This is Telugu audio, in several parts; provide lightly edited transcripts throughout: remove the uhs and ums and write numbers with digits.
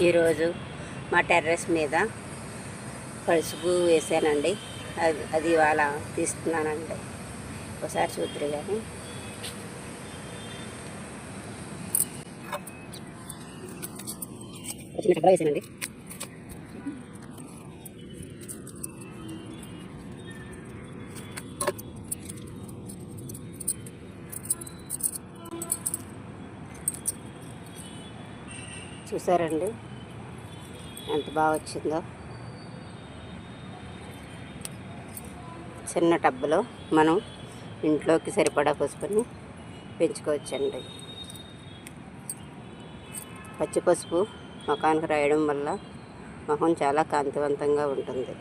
ఈరోజు మా టెర్రస్ మీద పసుపు వేసానండి. అది ఇవాళ తీస్తున్నానండి. ఒకసారి చూద్దరు కానీ వేసానండి. చూసారండి ఎంత బాగా వచ్చిందో. చిన్న టబ్బులో మనం ఇంట్లోకి సరిపడా పసుపుని పెంచుకోవచ్చండి. పచ్చి పసుపు ముఖానికి రాయడం వల్ల ముఖం చాలా కాంతివంతంగా ఉంటుంది.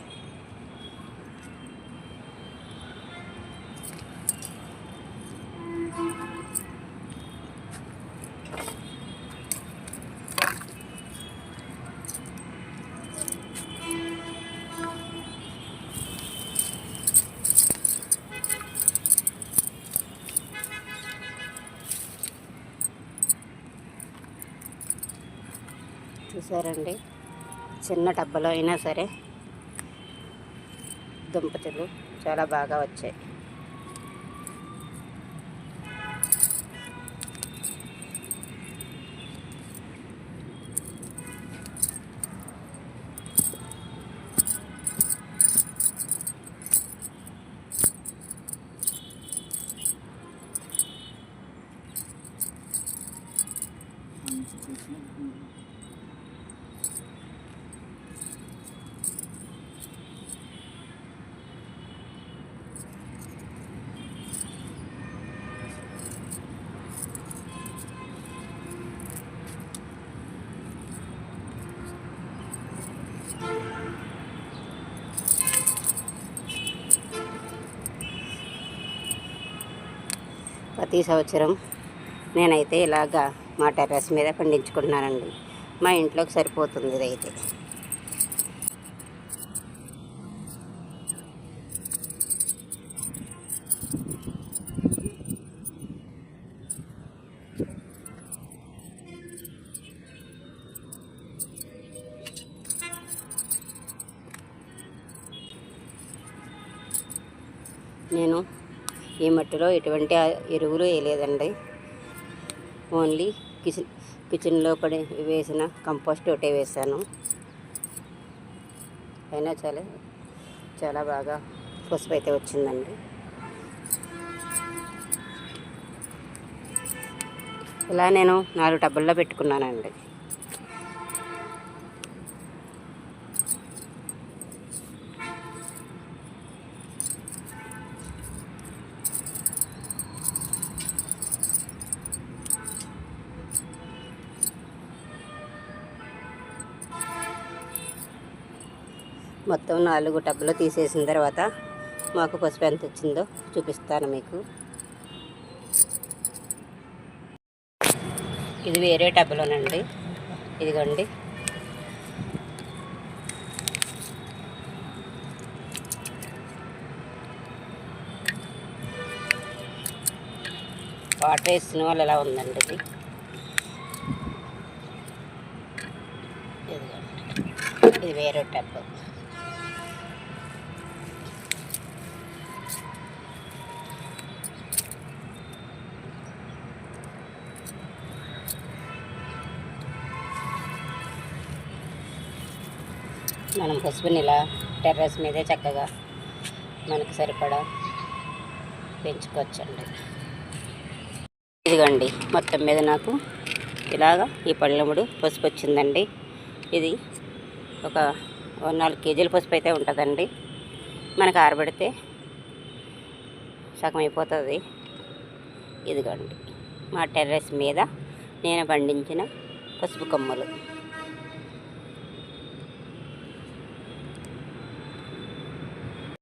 చూసారండి, చిన్న టబ్బలో అయినా సరే దుంపలు చాలా బాగా వచ్చాయి. ప్రతి సంవత్సరం నేనైతే ఇలాగా మా టెర్రస్ మీద పండించుకుంటున్నానండి. మా ఇంట్లోకి సరిపోతుంది ఇదైతే. నేను ఈ మట్టిలో ఎటువంటి ఎరువులు వేయలేదండి. ఓన్లీ కిచెన్లో పడి వేసిన కంపోస్ట్ ఒకటే వేసాను. అయినా చాలా బాగా పసుపు అయితే వచ్చిందండి. ఇలా నేను 4 టబ్బుల్లో పెట్టుకున్నానండి. మొత్తం 4 టబ్బులు తీసేసిన తర్వాత మాకు పసుపు ఎంత వచ్చిందో చూపిస్తాను మీకు. ఇది వేరే టబ్బులోనండి. ఇదిగోండి. వాటర్ వేసిన వాళ్ళు ఎలా ఉందండి ఇది. ఇది వేరే టబ్బు. మనం పసుపుని ఇలా టెర్రస్ మీదే చక్కగా మనకు సరిపడా పెంచుకోవచ్చండి. ఇదిగోండి, మొత్తం మీద నాకు ఇలాగా ఈ పళ్ళెముడు పసుపు వచ్చిందండి. ఇది ఒక 4 కేజీల పసుపు అయితే ఉంటుందండి. మనకు ఆరబెడితే సగం అయిపోతుంది. ఇదిగోండి మా టెర్రస్ మీద నేను పండించిన పసుపు కొమ్మలు.